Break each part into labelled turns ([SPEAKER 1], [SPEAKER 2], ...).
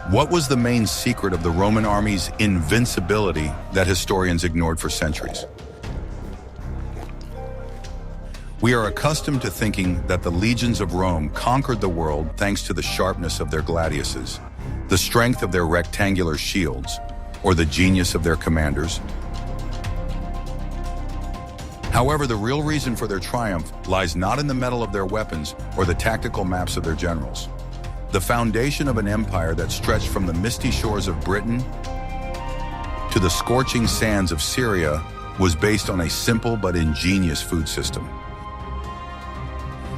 [SPEAKER 1] What was the main secret of the Roman army's invincibility that historians ignored for centuries? We are accustomed to thinking that the legions of Rome conquered the world thanks to the sharpness of their gladiuses, the strength of their rectangular shields, or the genius of their commanders. However, the real reason for their triumph lies not in the metal of their weapons or the tactical maps of their generals. The foundation of an empire that stretched from the misty shores of Britain to the scorching sands of Syria was based on a simple but ingenious food system.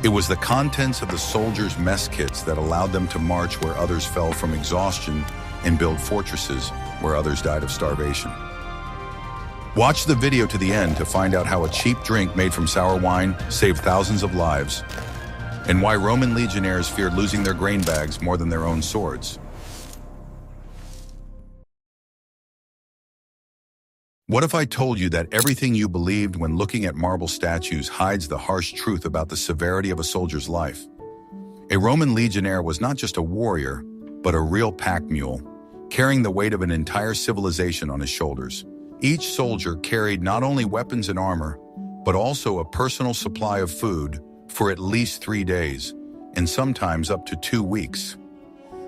[SPEAKER 1] It was the contents of the soldiers' mess kits that allowed them to march where others fell from exhaustion and build fortresses where others died of starvation. Watch the video to the end to find out how a cheap drink made from sour wine saved thousands of lives, and why Roman legionnaires feared losing their grain bags more than their own swords. What if I told you that everything you believed when looking at marble statues hides the harsh truth about the severity of a soldier's life? A Roman legionnaire was not just a warrior, but a real pack mule, carrying the weight of an entire civilization on his shoulders. Each soldier carried not only weapons and armor, but also a personal supply of food for at least 3 days, and sometimes up to 2 weeks.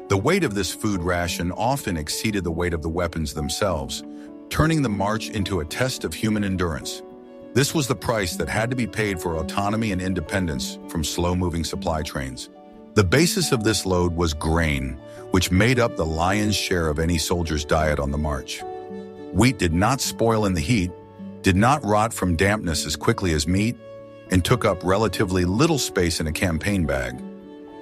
[SPEAKER 1] The weight of this food ration often exceeded the weight of the weapons themselves, turning the march into a test of human endurance. This was the price that had to be paid for autonomy and independence from slow-moving supply trains. The basis of this load was grain, which made up the lion's share of any soldier's diet on the march. Wheat did not spoil in the heat, did not rot from dampness as quickly as meat, and took up relatively little space in a campaign bag.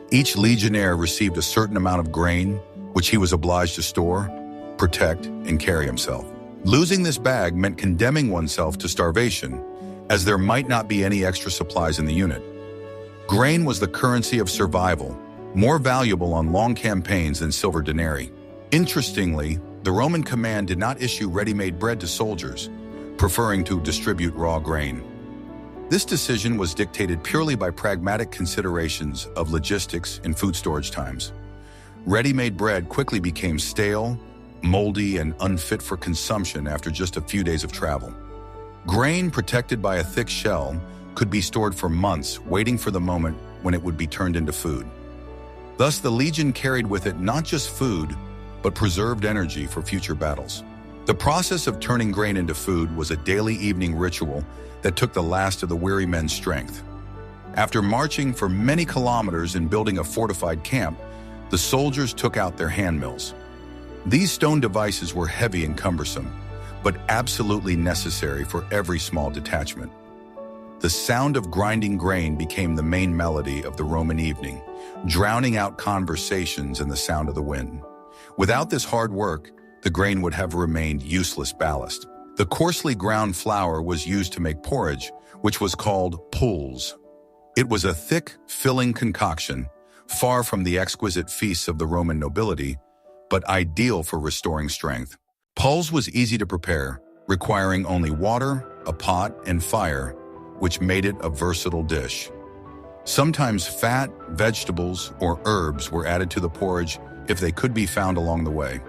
[SPEAKER 1] Each legionnaire received a certain amount of grain, which he was obliged to store, protect, and carry himself. Losing this bag meant condemning oneself to starvation, as there might not be any extra supplies in the unit. Grain was the currency of survival, more valuable on long campaigns than silver denarii. Interestingly, the Roman command did not issue ready-made bread to soldiers, preferring to distribute raw grain. This decision was dictated purely by pragmatic considerations of logistics and food storage times. Ready-made bread quickly became stale, moldy, and unfit for consumption after just a few days of travel. Grain, protected by a thick shell, could be stored for months, waiting for the moment when it would be turned into food. Thus, the legion carried with it not just food, but preserved energy for future battles. The process of turning grain into food was a daily evening ritual that took the last of the weary men's strength. After marching for many kilometers and building a fortified camp, the soldiers took out their hand mills. These stone devices were heavy and cumbersome, but absolutely necessary for every small detachment. The sound of grinding grain became the main melody of the Roman evening, drowning out conversations and the sound of the wind. Without this hard work, the grain would have remained useless ballast. The coarsely ground flour was used to make porridge, which was called pulse. It was a thick, filling concoction, far from the exquisite feasts of the Roman nobility, but ideal for restoring strength. Pulse was easy to prepare, requiring only water, a pot, and fire, which made it a versatile dish. Sometimes fat, vegetables, or herbs were added to the porridge if they could be found along the way.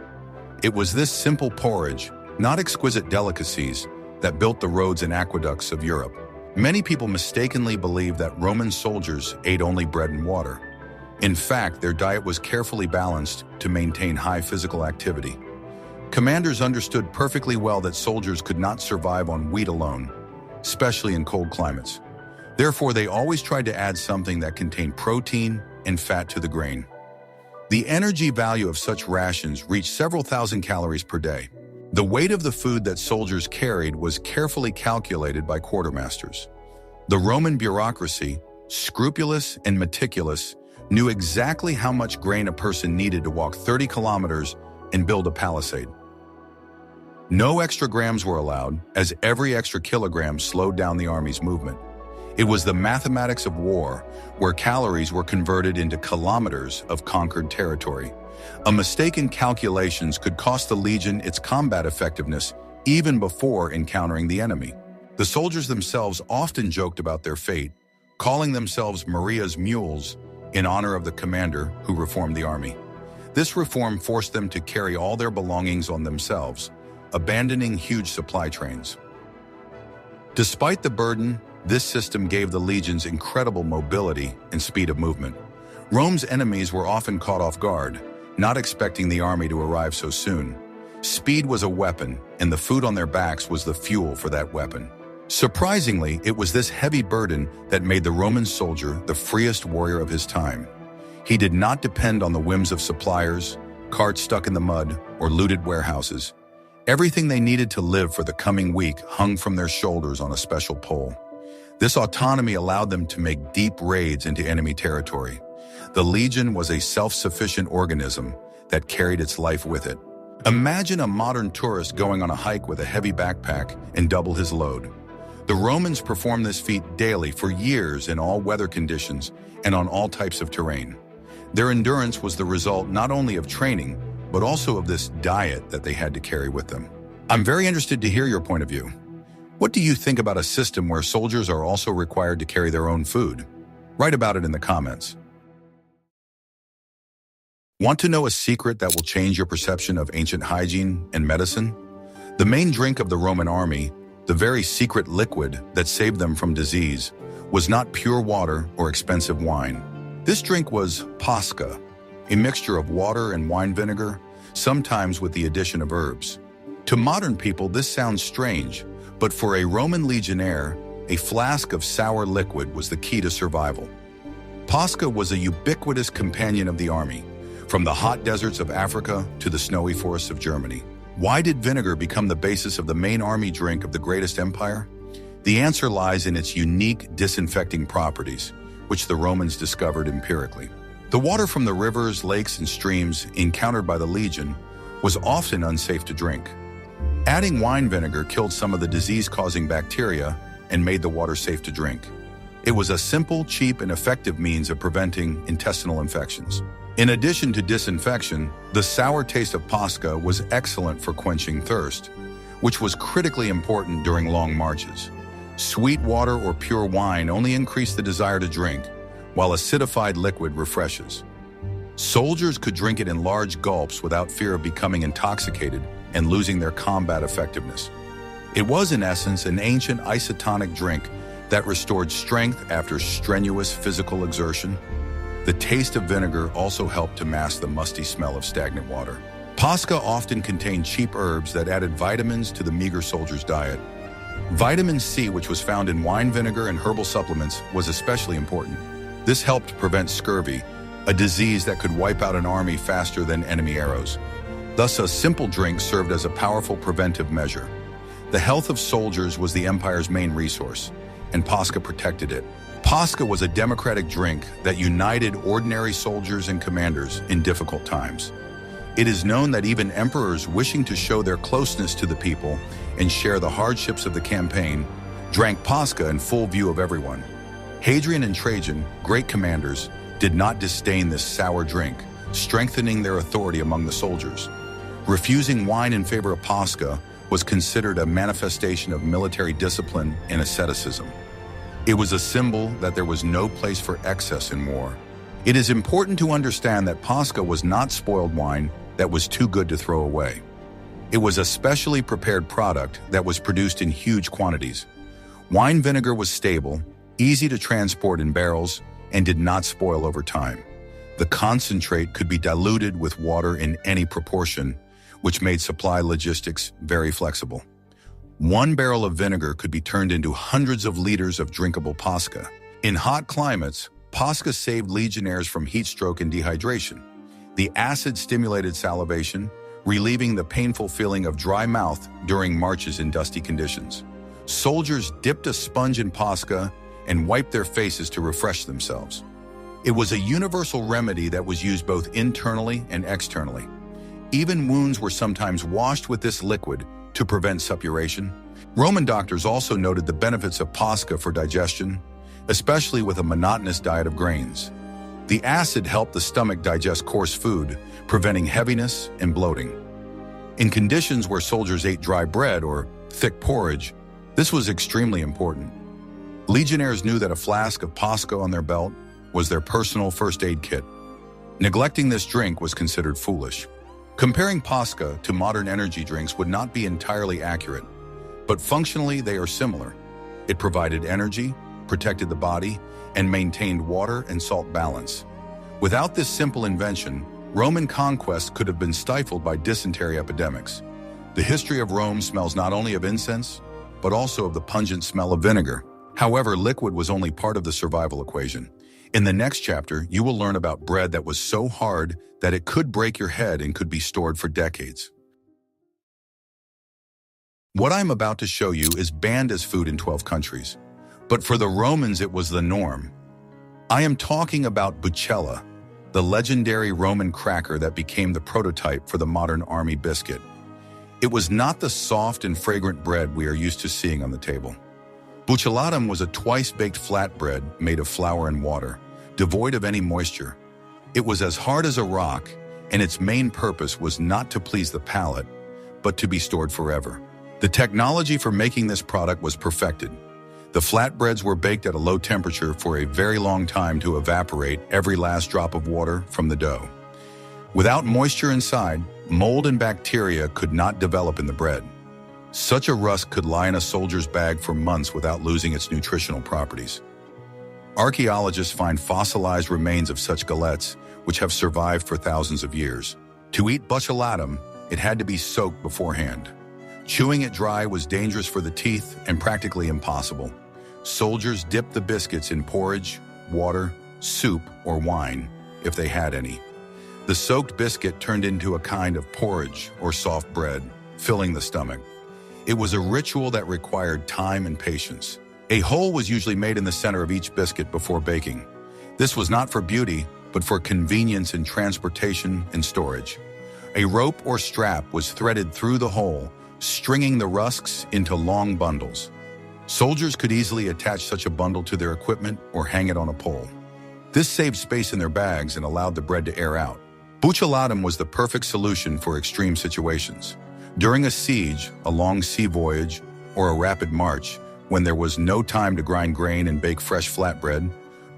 [SPEAKER 1] It was this simple porridge, not exquisite delicacies, that built the roads and aqueducts of Europe. Many people mistakenly believe that Roman soldiers ate only bread and water. In fact, their diet was carefully balanced to maintain high physical activity. Commanders understood perfectly well that soldiers could not survive on wheat alone, especially in cold climates. Therefore, they always tried to add something that contained protein and fat to the grain. The energy value of such rations reached several thousand calories per day. The weight of the food that soldiers carried was carefully calculated by quartermasters. The Roman bureaucracy, scrupulous and meticulous, knew exactly how much grain a person needed to walk 30 kilometers and build a palisade. No extra grams were allowed, as every extra kilogram slowed down the army's movement. It was the mathematics of war, where calories were converted into kilometers of conquered territory. A mistake in calculations could cost the legion its combat effectiveness even before encountering the enemy. The soldiers themselves often joked about their fate, calling themselves Maria's mules in honor of the commander who reformed the army. This reform forced them to carry all their belongings on themselves, abandoning huge supply trains. Despite the burden, this system gave the legions incredible mobility and speed of movement. Rome's enemies were often caught off guard, not expecting the army to arrive so soon. Speed was a weapon, and the food on their backs was the fuel for that weapon. Surprisingly, it was this heavy burden that made the Roman soldier the freest warrior of his time. He did not depend on the whims of suppliers, carts stuck in the mud, or looted warehouses. Everything they needed to live for the coming week hung from their shoulders on a special pole. This autonomy allowed them to make deep raids into enemy territory. The legion was a self-sufficient organism that carried its life with it. Imagine a modern tourist going on a hike with a heavy backpack and double his load. The Romans performed this feat daily for years in all weather conditions and on all types of terrain. Their endurance was the result not only of training, but also of this diet that they had to carry with them. I'm very interested to hear your point of view. What do you think about a system where soldiers are also required to carry their own food? Write about it in the comments. Want to know a secret that will change your perception of ancient hygiene and medicine? The main drink of the Roman army, the very secret liquid that saved them from disease, was not pure water or expensive wine. This drink was pasca, a mixture of water and wine vinegar, sometimes with the addition of herbs. To modern people, this sounds strange, but for a Roman legionnaire, a flask of sour liquid was the key to survival. Pasca was a ubiquitous companion of the army, from the hot deserts of Africa to the snowy forests of Germany. Why did vinegar become the basis of the main army drink of the greatest empire? The answer lies in its unique disinfecting properties, which the Romans discovered empirically. The water from the rivers, lakes, and streams encountered by the legion was often unsafe to drink. Adding wine vinegar killed some of the disease-causing bacteria and made the water safe to drink. It was a simple, cheap, and effective means of preventing intestinal infections. In addition to disinfection, the sour taste of pasca was excellent for quenching thirst, which was critically important during long marches. Sweet water or pure wine only increased the desire to drink, while acidified liquid refreshes. Soldiers could drink it in large gulps without fear of becoming intoxicated and losing their combat effectiveness. It was, in essence, an ancient isotonic drink that restored strength after strenuous physical exertion. The taste of vinegar also helped to mask the musty smell of stagnant water. Pasca often contained cheap herbs that added vitamins to the meager soldier's diet. Vitamin C, which was found in wine vinegar and herbal supplements, was especially important. This helped prevent scurvy, a disease that could wipe out an army faster than enemy arrows. Thus, a simple drink served as a powerful preventive measure. The health of soldiers was the empire's main resource, and pasca protected it. Pasca was a democratic drink that united ordinary soldiers and commanders in difficult times. It is known that even emperors wishing to show their closeness to the people and share the hardships of the campaign drank pasca in full view of everyone. Hadrian and Trajan, great commanders, did not disdain this sour drink, strengthening their authority among the soldiers. Refusing wine in favor of pasca was considered a manifestation of military discipline and asceticism. It was a symbol that there was no place for excess in war. It is important to understand that pasca was not spoiled wine that was too good to throw away. It was a specially prepared product that was produced in huge quantities. Wine vinegar was stable, easy to transport in barrels, and did not spoil over time. The concentrate could be diluted with water in any proportion, which made supply logistics very flexible. 1 barrel of vinegar could be turned into hundreds of liters of drinkable pasca. In hot climates, pasca saved legionnaires from heat stroke and dehydration. The acid stimulated salivation, relieving the painful feeling of dry mouth during marches in dusty conditions. Soldiers dipped a sponge in pasca and wiped their faces to refresh themselves. It was a universal remedy that was used both internally and externally. Even wounds were sometimes washed with this liquid to prevent suppuration. Roman doctors also noted the benefits of pasca for digestion, especially with a monotonous diet of grains. The acid helped the stomach digest coarse food, preventing heaviness and bloating. In conditions where soldiers ate dry bread or thick porridge, this was extremely important. Legionnaires knew that a flask of pasca on their belt was their personal first aid kit. Neglecting this drink was considered foolish. Comparing Pasca to modern energy drinks would not be entirely accurate, but functionally they are similar. It provided energy, protected the body, and maintained water and salt balance. Without this simple invention, Roman conquest could have been stifled by dysentery epidemics. The history of Rome smells not only of incense, but also of the pungent smell of vinegar. However, liquid was only part of the survival equation. In the next chapter, you will learn about bread that was so hard that it could break your head and could be stored for decades. What I'm about to show you is banned as food in 12 countries, but for the Romans it was the norm. I am talking about bucella, the legendary Roman cracker that became the prototype for the modern army biscuit. It was not the soft and fragrant bread we are used to seeing on the table. Bucellatum was a twice-baked flatbread made of flour and water, devoid of any moisture. It was as hard as a rock, and its main purpose was not to please the palate, but to be stored forever. The technology for making this product was perfected. The flatbreads were baked at a low temperature for a very long time to evaporate every last drop of water from the dough. Without moisture inside, mold and bacteria could not develop in the bread. Such a rusk could lie in a soldier's bag for months without losing its nutritional properties. Archaeologists find fossilized remains of such galettes, which have survived for thousands of years. To eat bucellatum, it had to be soaked beforehand. Chewing it dry was dangerous for the teeth and practically impossible. Soldiers dipped the biscuits in porridge, water, soup, or wine, if they had any. The soaked biscuit turned into a kind of porridge or soft bread, filling the stomach. It was a ritual that required time and patience. A hole was usually made in the center of each biscuit before baking. This was not for beauty, but for convenience in transportation and storage. A rope or strap was threaded through the hole, stringing the rusks into long bundles. Soldiers could easily attach such a bundle to their equipment or hang it on a pole. This saved space in their bags and allowed the bread to air out. Bucellatum was the perfect solution for extreme situations. During a siege, a long sea voyage, or a rapid march, when there was no time to grind grain and bake fresh flatbread,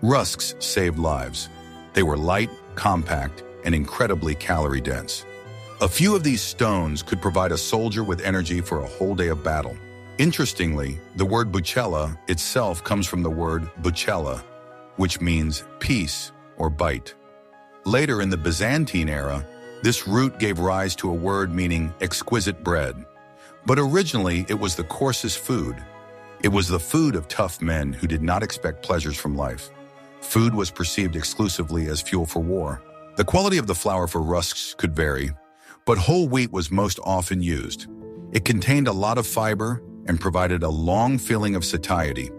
[SPEAKER 1] rusks saved lives. They were light, compact, and incredibly calorie-dense. A few of these stones could provide a soldier with energy for a whole day of battle. Interestingly, the word bucella itself comes from the word bucella, which means piece or bite. Later in the Byzantine era, this root gave rise to a word meaning exquisite bread. But originally, it was the coarsest food. It was the food of tough men who did not expect pleasures from life. Food was perceived exclusively as fuel for war. The quality of the flour for rusks could vary, but whole wheat was most often used. It contained a lot of fiber and provided a long feeling of satiety.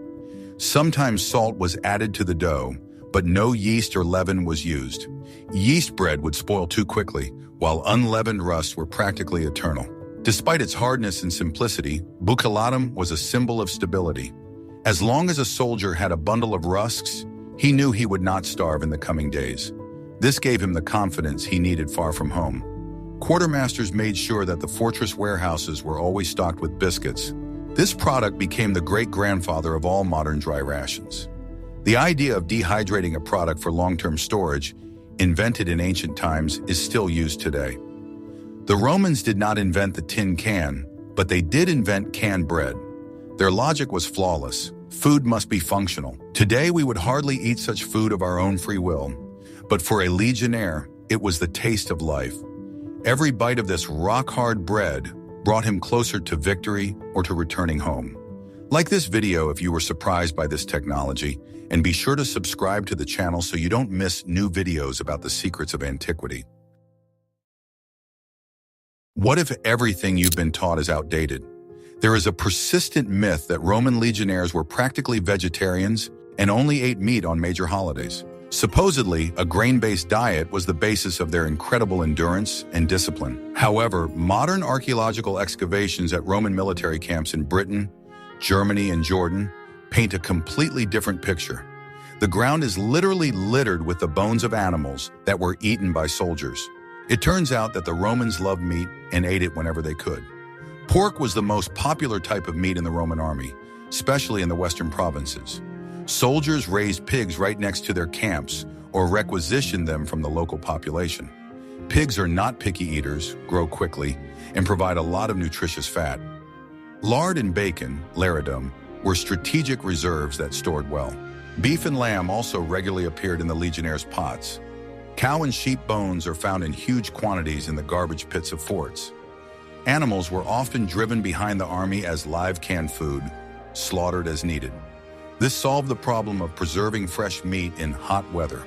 [SPEAKER 1] Sometimes salt was added to the dough, but no yeast or leaven was used. Yeast bread would spoil too quickly, while unleavened rusks were practically eternal. Despite its hardness and simplicity, bucellatum was a symbol of stability. As long as a soldier had a bundle of rusks, he knew he would not starve in the coming days. This gave him the confidence he needed far from home. Quartermasters made sure that the fortress warehouses were always stocked with biscuits. This product became the great-grandfather of all modern dry rations. The idea of dehydrating a product for long-term storage, invented in ancient times, is still used today. The Romans did not invent the tin can, but they did invent canned bread. Their logic was flawless. Food must be functional. Today, we would hardly eat such food of our own free will, but for a legionnaire, it was the taste of life. Every bite of this rock-hard bread brought him closer to victory or to returning home. Like this video if you were surprised by this technology, and be sure to subscribe to the channel so you don't miss new videos about the secrets of antiquity. What if everything you've been taught is outdated? There is a persistent myth that Roman legionnaires were practically vegetarians and only ate meat on major holidays. Supposedly, a grain-based diet was the basis of their incredible endurance and discipline. However, modern archaeological excavations at Roman military camps in Britain, Germany, and Jordan paint a completely different picture. The ground is literally littered with the bones of animals that were eaten by soldiers. It turns out that the Romans loved meat and ate it whenever they could. Pork was the most popular type of meat in the Roman army, especially in the western provinces. Soldiers raised pigs right next to their camps or requisitioned them from the local population. Pigs are not picky eaters, grow quickly, and provide a lot of nutritious fat. Lard and bacon, laridum, were strategic reserves that stored well. Beef and lamb also regularly appeared in the legionnaires' pots. Cow and sheep bones are found in huge quantities in the garbage pits of forts. Animals were often driven behind the army as live canned food, slaughtered as needed. This solved the problem of preserving fresh meat in hot weather.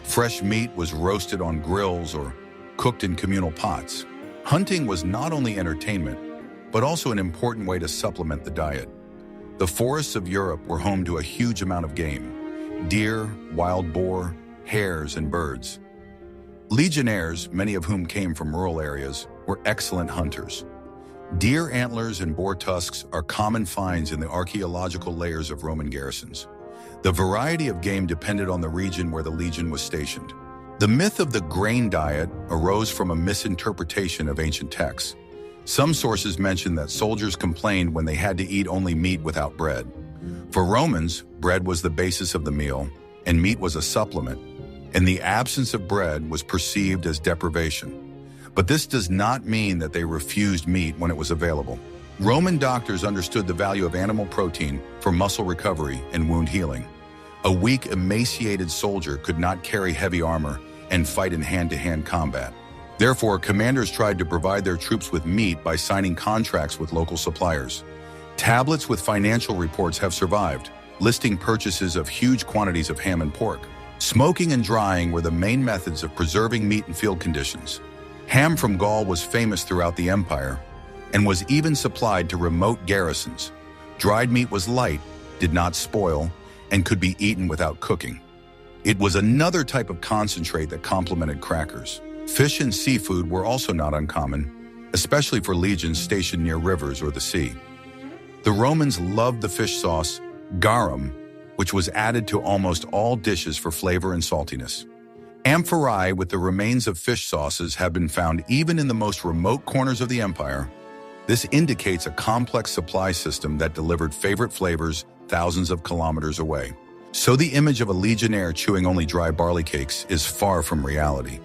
[SPEAKER 1] Fresh meat was roasted on grills or cooked in communal pots. Hunting was not only entertainment, but also an important way to supplement the diet. The forests of Europe were home to a huge amount of game: deer, wild boar, hares, and birds. Legionnaires, many of whom came from rural areas, were excellent hunters. Deer antlers and boar tusks are common finds in the archaeological layers of Roman garrisons. The variety of game depended on the region where the legion was stationed. The myth of the grain diet arose from a misinterpretation of ancient texts. Some sources mention that soldiers complained when they had to eat only meat without bread. For Romans, bread was the basis of the meal, and meat was a supplement, and the absence of bread was perceived as deprivation. But this does not mean that they refused meat when it was available. Roman doctors understood the value of animal protein for muscle recovery and wound healing. A weak, emaciated soldier could not carry heavy armor and fight in hand-to-hand combat. Therefore, commanders tried to provide their troops with meat by signing contracts with local suppliers. Tablets with financial reports have survived, listing purchases of huge quantities of ham and pork. Smoking and drying were the main methods of preserving meat in field conditions. Ham from Gaul was famous throughout the empire and was even supplied to remote garrisons. Dried meat was light, did not spoil, and could be eaten without cooking. It was another type of concentrate that complemented crackers. Fish and seafood were also not uncommon, especially for legions stationed near rivers or the sea. The Romans loved the fish sauce, garum, which was added to almost all dishes for flavor and saltiness. Amphorae with the remains of fish sauces have been found even in the most remote corners of the empire. This indicates a complex supply system that delivered favorite flavors thousands of kilometers away. So the image of a legionnaire chewing only dry barley cakes is far from reality.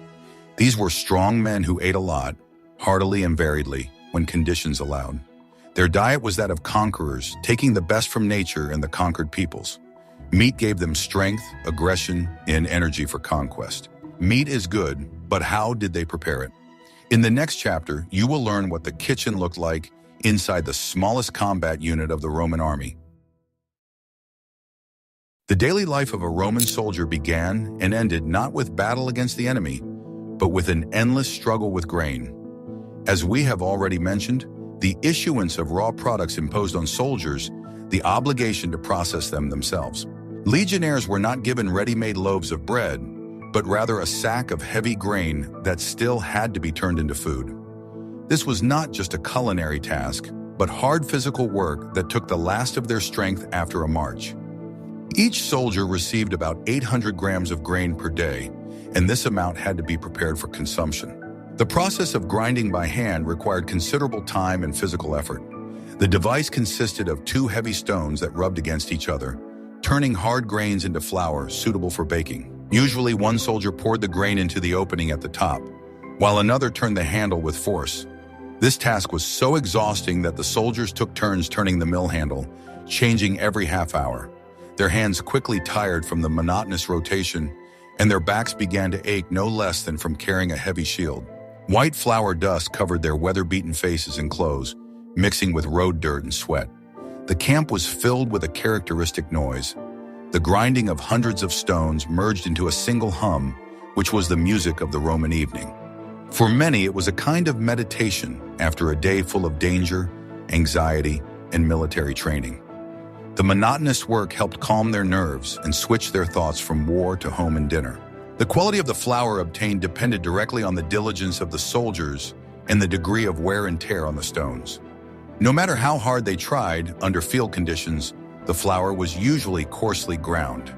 [SPEAKER 1] These were strong men who ate a lot, heartily and variedly, when conditions allowed. Their diet was that of conquerors, taking the best from nature and the conquered peoples. Meat gave them strength, aggression, and energy for conquest. Meat is good, but how did they prepare it? In the next chapter, you will learn what the kitchen looked like inside the smallest combat unit of the Roman army. The daily life of a Roman soldier began and ended not with battle against the enemy, but with an endless struggle with grain. As we have already mentioned, the issuance of raw products imposed on soldiers the obligation to process them themselves. Legionnaires were not given ready-made loaves of bread, but rather a sack of heavy grain that still had to be turned into food. This was not just a culinary task, but hard physical work that took the last of their strength after a march. Each soldier received about 800 grams of grain per day, and this amount had to be prepared for consumption. The process of grinding by hand required considerable time and physical effort. The device consisted of two heavy stones that rubbed against each other, turning hard grains into flour suitable for baking. Usually one soldier poured the grain into the opening at the top, while another turned the handle with force. This task was so exhausting that the soldiers took turns turning the mill handle, changing every half hour. Their hands quickly tired from the monotonous rotation, and their backs began to ache no less than from carrying a heavy shield. White flour dust covered their weather-beaten faces and clothes, mixing with road dirt and sweat. The camp was filled with a characteristic noise. The grinding of hundreds of stones merged into a single hum, which was the music of the Roman evening. For many, it was a kind of meditation after a day full of danger, anxiety, and military training. The monotonous work helped calm their nerves and switch their thoughts from war to home and dinner. The quality of the flour obtained depended directly on the diligence of the soldiers and the degree of wear and tear on the stones. No matter how hard they tried, under field conditions, the flour was usually coarsely ground.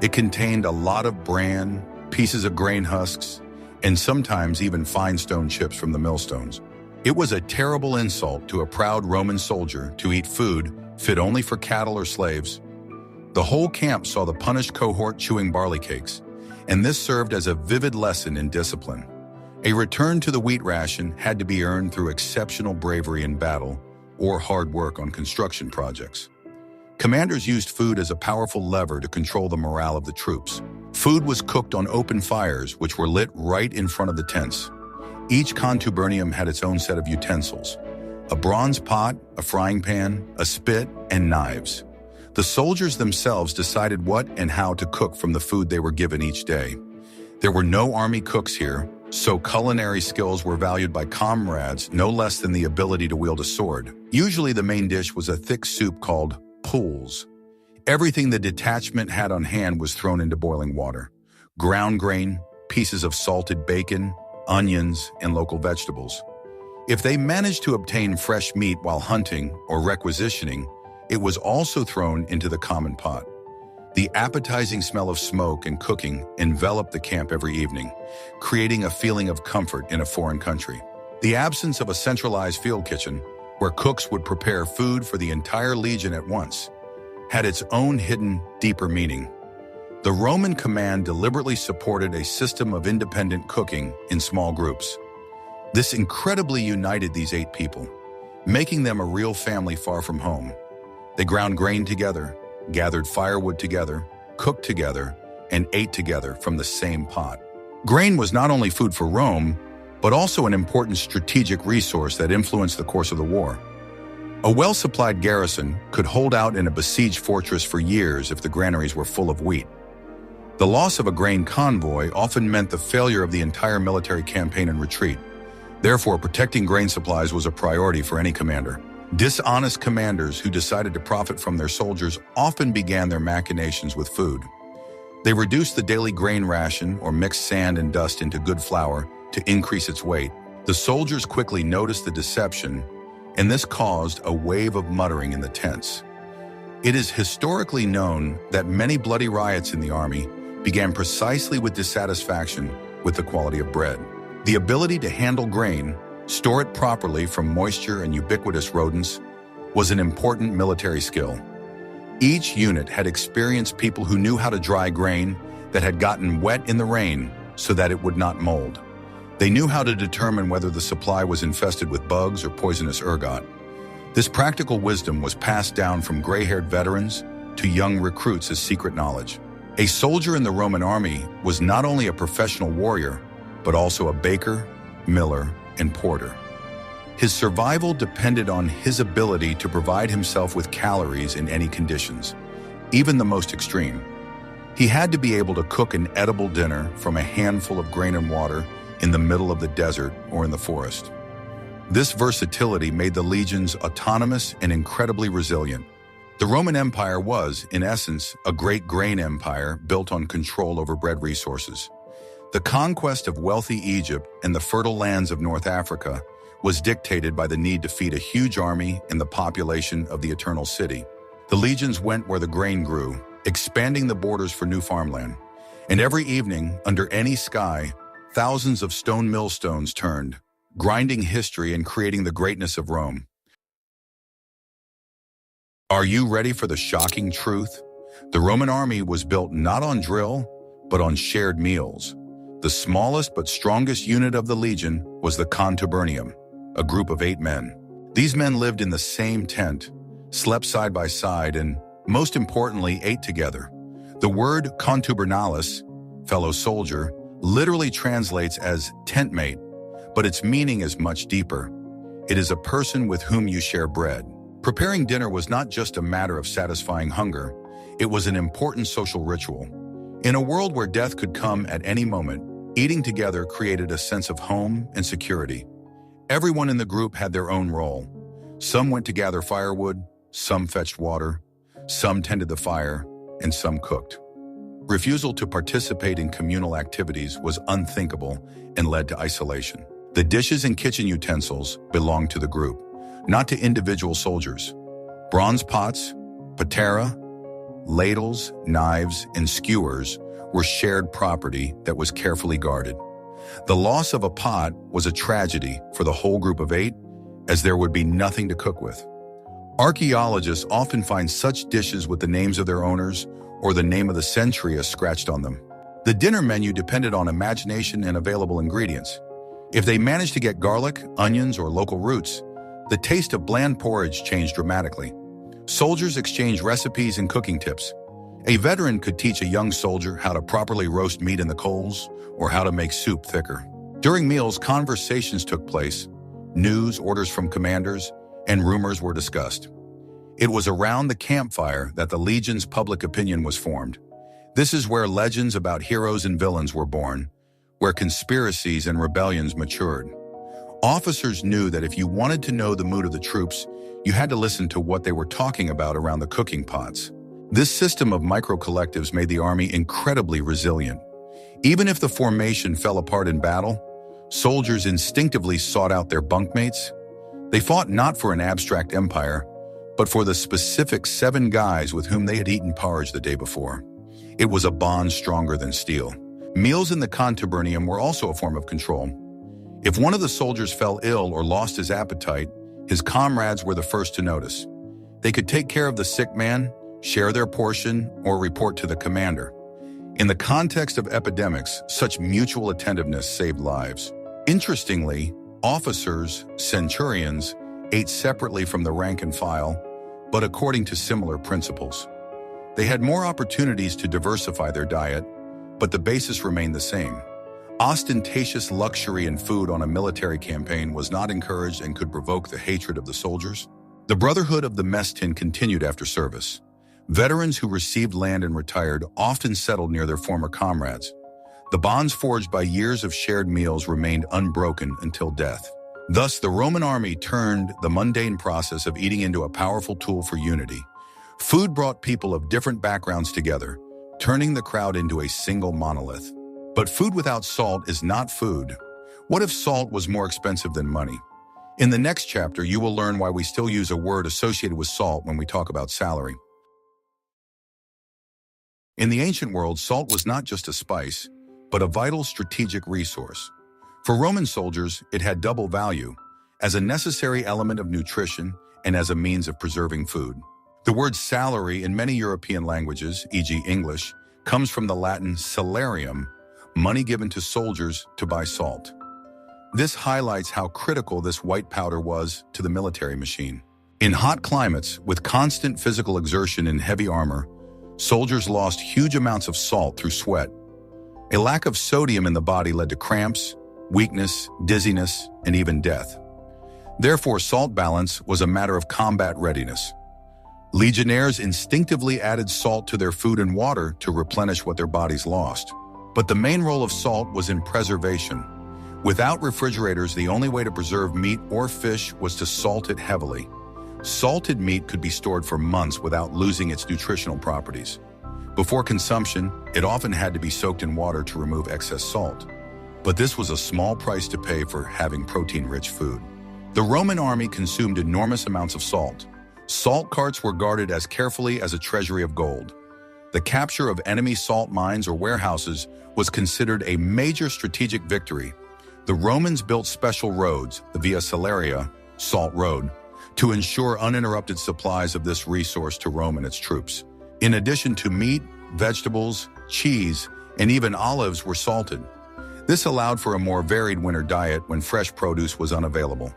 [SPEAKER 1] It contained a lot of bran, pieces of grain husks, and sometimes even fine stone chips from the millstones. It was a terrible insult to a proud Roman soldier to eat food fit only for cattle or slaves. The whole camp saw the punished cohort chewing barley cakes, and this served as a vivid lesson in discipline. A return to the wheat ration had to be earned through exceptional bravery in battle or hard work on construction projects. Commanders used food as a powerful lever to control the morale of the troops. Food was cooked on open fires, which were lit right in front of the tents. Each contubernium had its own set of utensils: a bronze pot, a frying pan, a spit, and knives. The soldiers themselves decided what and how to cook from the food they were given each day. There were no army cooks here, so culinary skills were valued by comrades no less than the ability to wield a sword. Usually the main dish was a thick soup called pools. Everything the detachment had on hand was thrown into boiling water: ground grain, pieces of salted bacon, onions, and local vegetables. If they managed to obtain fresh meat while hunting or requisitioning, it was also thrown into the common pot. The appetizing smell of smoke and cooking enveloped the camp every evening, creating a feeling of comfort in a foreign country. The absence of a centralized field kitchen, where cooks would prepare food for the entire legion at once, had its own hidden, deeper meaning. The Roman command deliberately supported a system of independent cooking in small groups. This incredibly united these 8 people, making them a real family far from home. They ground grain together, gathered firewood together, cooked together, and ate together from the same pot. Grain was not only food for Rome, but also an important strategic resource that influenced the course of the war. A well-supplied garrison could hold out in a besieged fortress for years if the granaries were full of wheat. The loss of a grain convoy often meant the failure of the entire military campaign and retreat. Therefore, protecting grain supplies was a priority for any commander. Dishonest commanders who decided to profit from their soldiers often began their machinations with food. They reduced the daily grain ration or mixed sand and dust into good flour to increase its weight. The soldiers quickly noticed the deception, and this caused a wave of muttering in the tents. It is historically known that many bloody riots in the army began precisely with dissatisfaction with the quality of bread. The ability to handle grain, store it properly from moisture and ubiquitous rodents, was an important military skill. Each unit had experienced people who knew how to dry grain that had gotten wet in the rain so that it would not mold. They knew how to determine whether the supply was infested with bugs or poisonous ergot. This practical wisdom was passed down from gray-haired veterans to young recruits as secret knowledge. A soldier in the Roman army was not only a professional warrior, but also a baker, miller, and porter. His survival depended on his ability to provide himself with calories in any conditions, even the most extreme. He had to be able to cook an edible dinner from a handful of grain and water in the middle of the desert or in the forest. This versatility made the legions autonomous and incredibly resilient. The Roman Empire was, in essence, a great grain empire built on control over bread resources. The conquest of wealthy Egypt and the fertile lands of North Africa was dictated by the need to feed a huge army and the population of the Eternal City. The legions went where the grain grew, expanding the borders for new farmland. And every evening, under any sky, thousands of stone millstones turned, grinding history and creating the greatness of Rome. Are you ready for the shocking truth? The Roman army was built not on drill, but on shared meals. The smallest but strongest unit of the legion was the contubernium, a group of 8 men. These men lived in the same tent, slept side by side, and, most importantly, ate together. The word contubernalis, fellow soldier, literally translates as tent mate, but its meaning is much deeper. It is a person with whom you share bread. Preparing dinner was not just a matter of satisfying hunger, it was an important social ritual. In a world where death could come at any moment, eating together created a sense of home and security. Everyone in the group had their own role. Some went to gather firewood, some fetched water, some tended the fire, and some cooked. Refusal to participate in communal activities was unthinkable and led to isolation. The dishes and kitchen utensils belonged to the group, not to individual soldiers. Bronze pots, patera, ladles, knives, and skewers were shared property that was carefully guarded. The loss of a pot was a tragedy for the whole group of 8, as there would be nothing to cook with. Archaeologists often find such dishes with the names of their owners or the name of the century scratched on them. The dinner menu depended on imagination and available ingredients. If they managed to get garlic, onions, or local roots, the taste of bland porridge changed dramatically. Soldiers exchanged recipes and cooking tips. A veteran could teach a young soldier how to properly roast meat in the coals or how to make soup thicker. During meals, conversations took place. News, orders from commanders, and rumors were discussed. It was around the campfire that the Legion's public opinion was formed. This is where legends about heroes and villains were born, where conspiracies and rebellions matured. Officers knew that if you wanted to know the mood of the troops, you had to listen to what they were talking about around the cooking pots. This system of micro-collectives made the army incredibly resilient. Even if the formation fell apart in battle, soldiers instinctively sought out their bunkmates. They fought not for an abstract empire, but for the specific 7 guys with whom they had eaten porridge the day before. It was a bond stronger than steel. Meals in the contubernium were also a form of control. If one of the soldiers fell ill or lost his appetite, his comrades were the first to notice. They could take care of the sick man, share their portion, or report to the commander. In the context of epidemics, such mutual attentiveness saved lives. Interestingly, officers, centurions, ate separately from the rank and file, but according to similar principles. They had more opportunities to diversify their diet, but the basis remained the same. Ostentatious luxury in food on a military campaign was not encouraged and could provoke the hatred of the soldiers. The brotherhood of the mess tin continued after service. Veterans who received land and retired often settled near their former comrades. The bonds forged by years of shared meals remained unbroken until death. Thus, the Roman army turned the mundane process of eating into a powerful tool for unity. Food brought people of different backgrounds together, turning the crowd into a single monolith. But food without salt is not food. What if salt was more expensive than money? In the next chapter, you will learn why we still use a word associated with salt when we talk about salary. In the ancient world, salt was not just a spice, but a vital strategic resource. For Roman soldiers, it had double value, as a necessary element of nutrition and as a means of preserving food. The word salary in many European languages, e.g. English, comes from the Latin salarium, money given to soldiers to buy salt. This highlights how critical this white powder was to the military machine. In hot climates, with constant physical exertion in heavy armor, soldiers lost huge amounts of salt through sweat. A lack of sodium in the body led to cramps, weakness, dizziness, and even death. Therefore, salt balance was a matter of combat readiness. Legionnaires instinctively added salt to their food and water to replenish what their bodies lost. But the main role of salt was in preservation. Without refrigerators, the only way to preserve meat or fish was to salt it heavily. Salted meat could be stored for months without losing its nutritional properties. Before consumption, it often had to be soaked in water to remove excess salt. But this was a small price to pay for having protein-rich food. The Roman army consumed enormous amounts of salt. Salt carts were guarded as carefully as a treasury of gold. The capture of enemy salt mines or warehouses was considered a major strategic victory. The Romans built special roads, the Via Salaria, Salt Road, to ensure uninterrupted supplies of this resource to Rome and its troops. In addition to meat, vegetables, cheese, and even olives were salted. This allowed for a more varied winter diet when fresh produce was unavailable.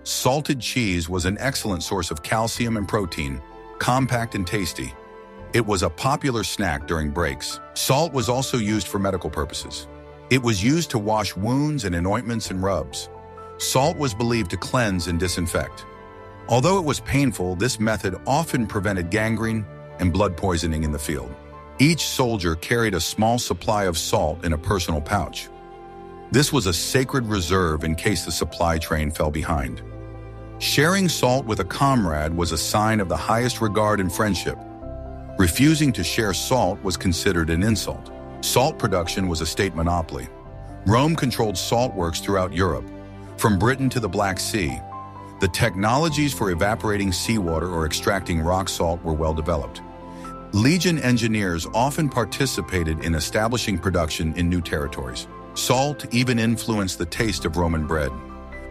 [SPEAKER 1] Salted cheese was an excellent source of calcium and protein, compact and tasty. It was a popular snack during breaks. Salt was also used for medical purposes. It was used to wash wounds and in ointments and rubs. Salt was believed to cleanse and disinfect. Although it was painful, this method often prevented gangrene and blood poisoning in the field. Each soldier carried a small supply of salt in a personal pouch. This was a sacred reserve in case the supply train fell behind. Sharing salt with a comrade was a sign of the highest regard and friendship. Refusing to share salt was considered an insult. Salt production was a state monopoly. Rome controlled salt works throughout Europe, from Britain to the Black Sea. The technologies for evaporating seawater or extracting rock salt were well developed. Legion engineers often participated in establishing production in new territories. Salt even influenced the taste of Roman bread.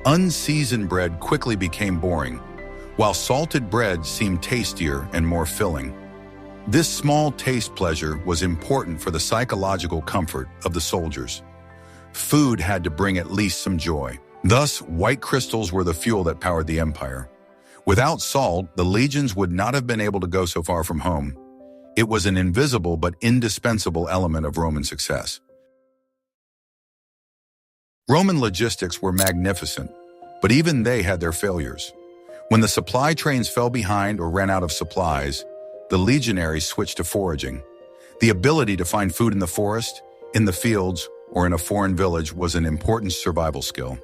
[SPEAKER 1] Unseasoned bread quickly became boring, while salted bread seemed tastier and more filling. This small taste pleasure was important for the psychological comfort of the soldiers. Food had to bring at least some joy. Thus, white crystals were the fuel that powered the empire. Without salt, the legions would not have been able to go so far from home. It was an invisible but indispensable element of Roman success. Roman logistics were magnificent, but even they had their failures. When the supply trains fell behind or ran out of supplies, the legionaries switched to foraging. The ability to find food in the forest, in the fields, or in a foreign village was an important survival skill.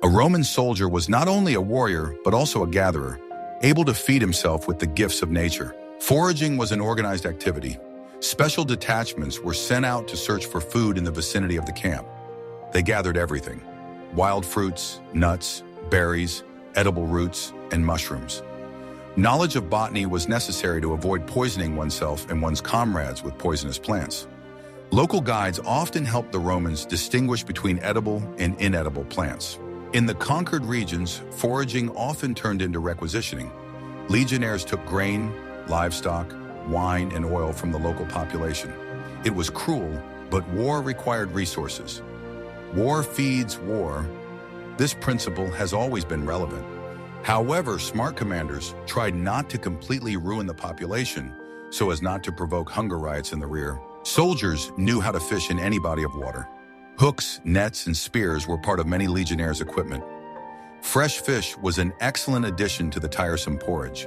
[SPEAKER 1] A Roman soldier was not only a warrior, but also a gatherer, able to feed himself with the gifts of nature. Foraging was an organized activity. Special detachments were sent out to search for food in the vicinity of the camp. They gathered everything: wild fruits, nuts, berries, edible roots, and mushrooms. Knowledge of botany was necessary to avoid poisoning oneself and one's comrades with poisonous plants. Local guides often helped the Romans distinguish between edible and inedible plants. In the conquered regions, foraging often turned into requisitioning. Legionnaires took grain, livestock, wine, and oil from the local population. It was cruel, but war required resources. War feeds war. This principle has always been relevant. However, smart commanders tried not to completely ruin the population so as not to provoke hunger riots in the rear. Soldiers knew how to fish in any body of water. Hooks, nets, and spears were part of many legionnaires' equipment. Fresh fish was an excellent addition to the tiresome porridge.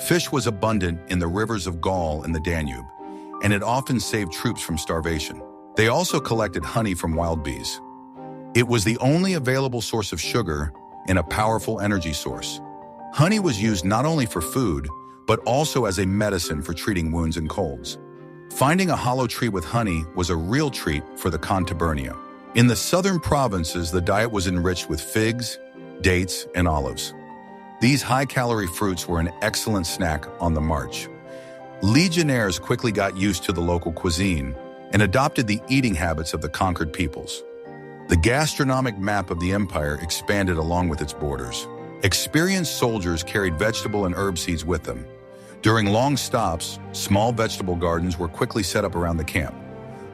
[SPEAKER 1] Fish was abundant in the rivers of Gaul and the Danube, and it often saved troops from starvation. They also collected honey from wild bees. It was the only available source of sugar and a powerful energy source. Honey was used not only for food, but also as a medicine for treating wounds and colds. Finding a hollow tree with honey was a real treat for the contubernia. In the southern provinces, the diet was enriched with figs, dates, and olives. These high-calorie fruits were an excellent snack on the march. Legionnaires quickly got used to the local cuisine and adopted the eating habits of the conquered peoples. The gastronomic map of the empire expanded along with its borders. Experienced soldiers carried vegetable and herb seeds with them. During long stops, small vegetable gardens were quickly set up around the camp.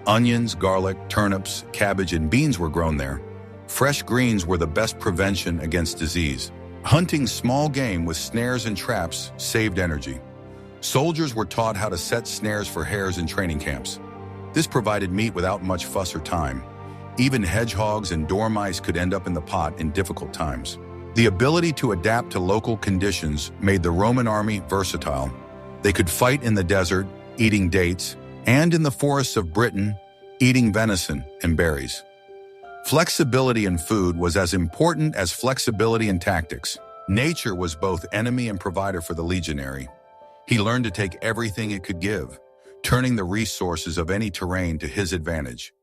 [SPEAKER 1] Onions, garlic, turnips, cabbage, and beans were grown there. Fresh greens were the best prevention against disease. Hunting small game with snares and traps saved energy. Soldiers were taught how to set snares for hares in training camps. This provided meat without much fuss or time. Even hedgehogs and dormice could end up in the pot in difficult times. The ability to adapt to local conditions made the Roman army versatile. They could fight in the desert, eating dates, and in the forests of Britain, eating venison and berries. Flexibility in food was as important as flexibility in tactics. Nature was both enemy and provider for the legionary. He learned to take everything it could give, turning the resources of any terrain to his advantage.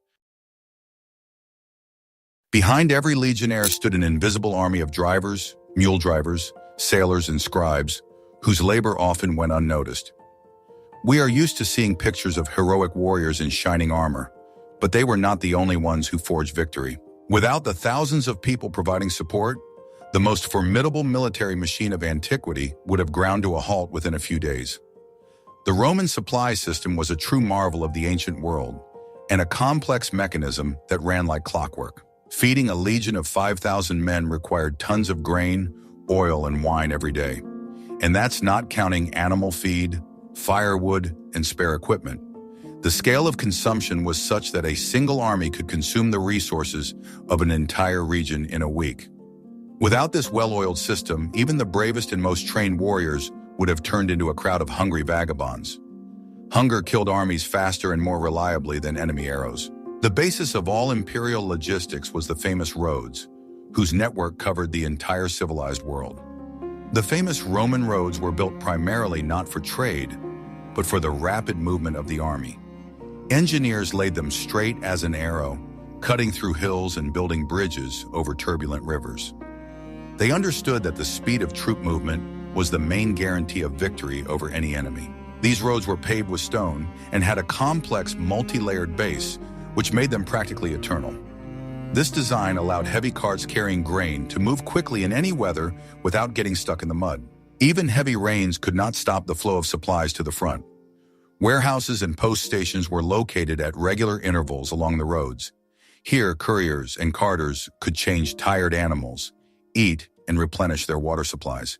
[SPEAKER 1] Behind every legionnaire stood an invisible army of drivers, mule drivers, sailors, and scribes, whose labor often went unnoticed. We are used to seeing pictures of heroic warriors in shining armor, but they were not the only ones who forged victory. Without the thousands of people providing support, the most formidable military machine of antiquity would have ground to a halt within a few days. The Roman supply system was a true marvel of the ancient world, and a complex mechanism that ran like clockwork. Feeding a legion of 5,000 men required tons of grain, oil, and wine every day. And that's not counting animal feed, firewood, and spare equipment. The scale of consumption was such that a single army could consume the resources of an entire region in a week. Without this well-oiled system, even the bravest and most trained warriors would have turned into a crowd of hungry vagabonds. Hunger killed armies faster and more reliably than enemy arrows. The basis of all imperial logistics was the famous roads, whose network covered the entire civilized world. The famous Roman roads were built primarily not for trade, but for the rapid movement of the army. Engineers laid them straight as an arrow, cutting through hills and building bridges over turbulent rivers. They understood that the speed of troop movement was the main guarantee of victory over any enemy. These roads were paved with stone and had a complex multi-layered base, which made them practically eternal. This design allowed heavy carts carrying grain to move quickly in any weather without getting stuck in the mud. Even heavy rains could not stop the flow of supplies to the front. Warehouses and post stations were located at regular intervals along the roads. Here, couriers and carters could change tired animals, eat, and replenish their water supplies.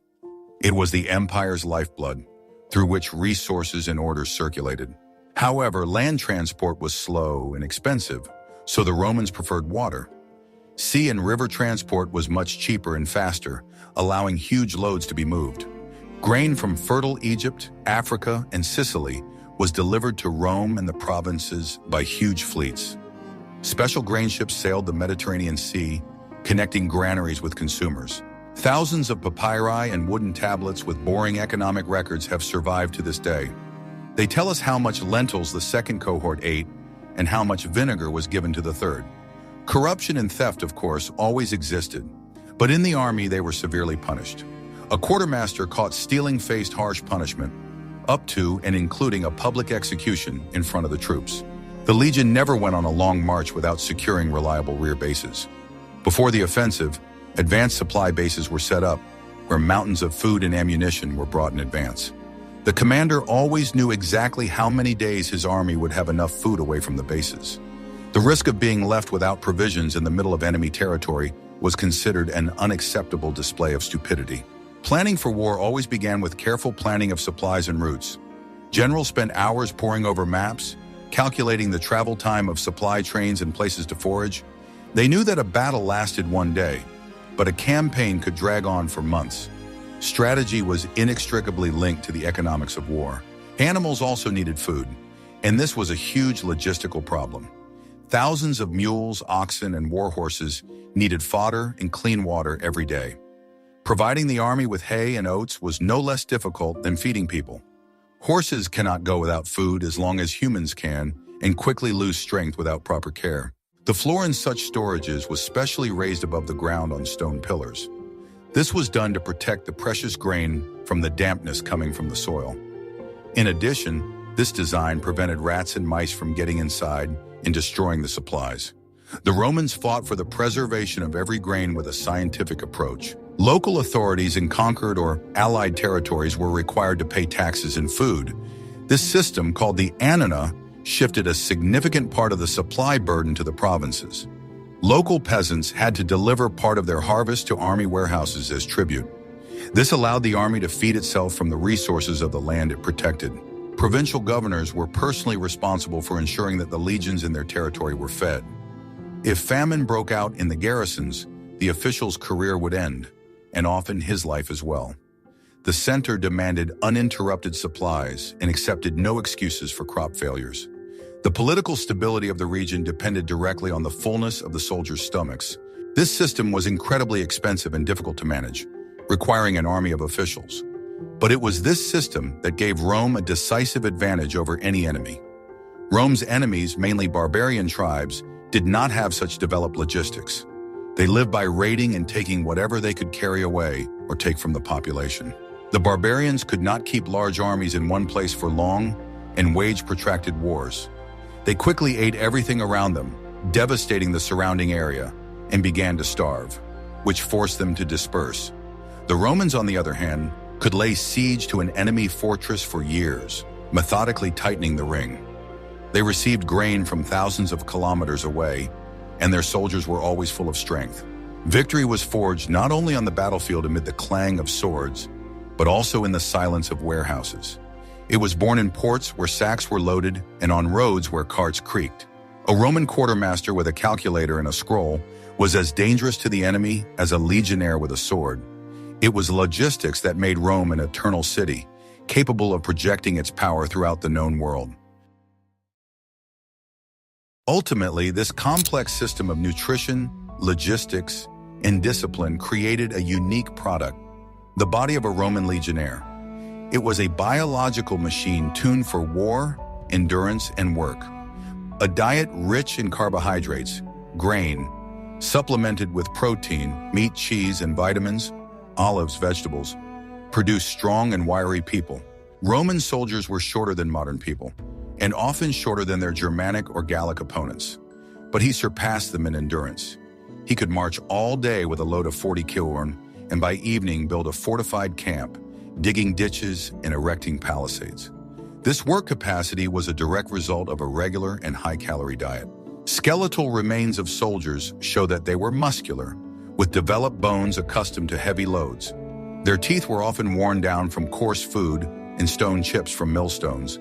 [SPEAKER 1] It was the empire's lifeblood, through which resources and orders circulated. However, land transport was slow and expensive, so the Romans preferred water. Sea and river transport was much cheaper and faster, allowing huge loads to be moved. Grain from fertile Egypt, Africa, and Sicily was delivered to Rome and the provinces by huge fleets. Special grain ships sailed the Mediterranean Sea, connecting granaries with consumers. Thousands of papyri and wooden tablets with boring economic records have survived to this day. They tell us how much lentils the second cohort ate and how much vinegar was given to the third. Corruption and theft, of course, always existed, but in the army they were severely punished. A quartermaster caught stealing faced harsh punishment, up to and including a public execution in front of the troops. The legion never went on a long march without securing reliable rear bases. Before the offensive, advanced supply bases were set up, where mountains of food and ammunition were brought in advance. The commander always knew exactly how many days his army would have enough food away from the bases. The risk of being left without provisions in the middle of enemy territory was considered an unacceptable display of stupidity. Planning for war always began with careful planning of supplies and routes. Generals spent hours poring over maps, calculating the travel time of supply trains and places to forage. They knew that a battle lasted one day, but a campaign could drag on for months. Strategy was inextricably linked to the economics of war. Animals also needed food, and this was a huge logistical problem. Thousands of mules, oxen, and war horses needed fodder and clean water every day. Providing the army with hay and oats was no less difficult than feeding people. Horses cannot go without food as long as humans can and quickly lose strength without proper care. The floor in such storages was specially raised above the ground on stone pillars. This was done to protect the precious grain from the dampness coming from the soil. In addition, this design prevented rats and mice from getting inside and destroying the supplies. The Romans fought for the preservation of every grain with a scientific approach. Local authorities in conquered or allied territories were required to pay taxes and food. This system, called the annona, shifted a significant part of the supply burden to the provinces. Local peasants had to deliver part of their harvest to army warehouses as tribute. This allowed the army to feed itself from the resources of the land it protected. Provincial governors were personally responsible for ensuring that the legions in their territory were fed. If famine broke out in the garrisons, the official's career would end, and often his life as well. The center demanded uninterrupted supplies and accepted no excuses for crop failures. The political stability of the region depended directly on the fullness of the soldiers' stomachs. This system was incredibly expensive and difficult to manage, requiring an army of officials. But it was this system that gave Rome a decisive advantage over any enemy. Rome's enemies, mainly barbarian tribes, did not have such developed logistics. They lived by raiding and taking whatever they could carry away or take from the population. The barbarians could not keep large armies in one place for long and wage protracted wars. They quickly ate everything around them, devastating the surrounding area, and began to starve, which forced them to disperse. The Romans, on the other hand, could lay siege to an enemy fortress for years, methodically tightening the ring. They received grain from thousands of kilometers away, and their soldiers were always full of strength. Victory was forged not only on the battlefield amid the clang of swords, but also in the silence of warehouses. It was born in ports where sacks were loaded and on roads where carts creaked. A Roman quartermaster with a calculator and a scroll was as dangerous to the enemy as a legionnaire with a sword. It was logistics that made Rome an eternal city, capable of projecting its power throughout the known world. Ultimately, this complex system of nutrition, logistics, and discipline created a unique product, the body of a Roman legionnaire. It was a biological machine tuned for war, endurance, and work. A diet rich in carbohydrates, grain, supplemented with protein, meat, cheese, and vitamins, olives, vegetables, produced strong and wiry people. Roman soldiers were shorter than modern people, and often shorter than their Germanic or Gallic opponents. But he surpassed them in endurance. He could march all day with a load of 40 kilorn, and by evening build a fortified camp, digging ditches and erecting palisades. This work capacity was a direct result of a regular and high-calorie diet. Skeletal remains of soldiers show that they were muscular, with developed bones accustomed to heavy loads. Their teeth were often worn down from coarse food and stone chips from millstones,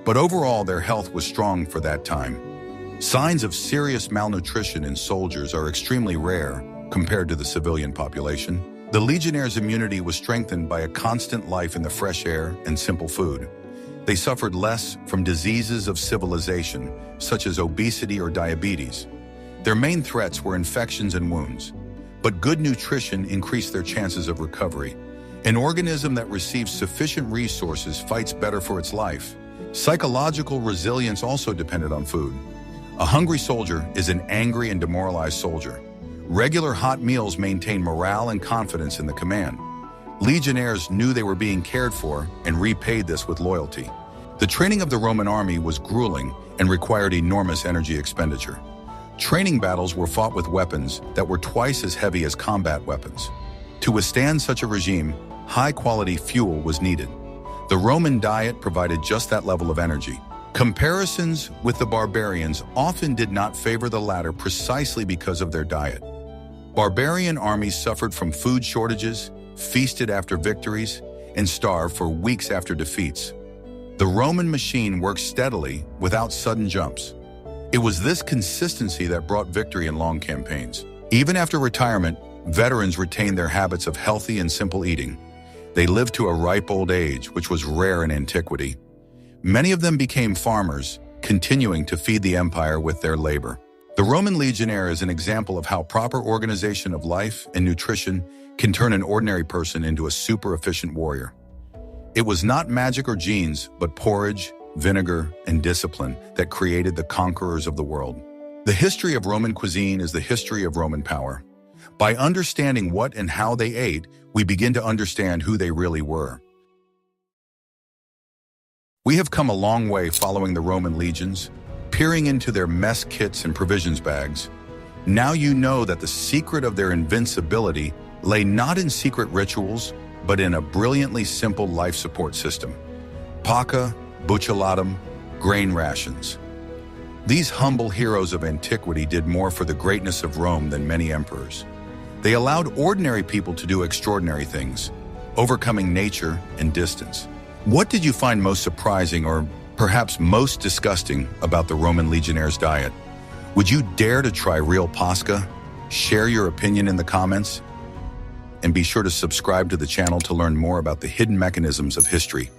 [SPEAKER 1] but overall their health was strong for that time. Signs of serious malnutrition in soldiers are extremely rare compared to the civilian population. The legionnaires' immunity was strengthened by a constant life in the fresh air and simple food. They suffered less from diseases of civilization, such as obesity or diabetes. Their main threats were infections and wounds, but good nutrition increased their chances of recovery. An organism that receives sufficient resources fights better for its life. Psychological resilience also depended on food. A hungry soldier is an angry and demoralized soldier. Regular hot meals maintain morale and confidence in the command. Legionnaires knew they were being cared for and repaid this with loyalty. The training of the Roman army was grueling and required enormous energy expenditure. Training battles were fought with weapons that were twice as heavy as combat weapons. To withstand such a regime, high-quality fuel was needed. The Roman diet provided just that level of energy. Comparisons with the barbarians often did not favor the latter precisely because of their diet. Barbarian armies suffered from food shortages, feasted after victories, and starved for weeks after defeats. The Roman machine worked steadily without sudden jumps. It was this consistency that brought victory in long campaigns. Even after retirement, veterans retained their habits of healthy and simple eating. They lived to a ripe old age, which was rare in antiquity. Many of them became farmers, continuing to feed the empire with their labor. The Roman legionnaire is an example of how proper organization of life and nutrition can turn an ordinary person into a super efficient warrior. It was not magic or genes, but porridge, vinegar, and discipline that created the conquerors of the world. The history of Roman cuisine is the history of Roman power. By understanding what and how they ate, we begin to understand who they really were. We have come a long way following the Roman legions, peering into their mess kits and provisions bags. Now you know that the secret of their invincibility lay not in secret rituals, but in a brilliantly simple life support system. Paca, buccellatum, grain rations. These humble heroes of antiquity did more for the greatness of Rome than many emperors. They allowed ordinary people to do extraordinary things, overcoming nature and distance. What did you find most surprising or perhaps most disgusting about the Roman legionnaire's diet? Would you dare to try real Pascha? Share your opinion in the comments. And be sure to subscribe to the channel to learn more about the hidden mechanisms of history.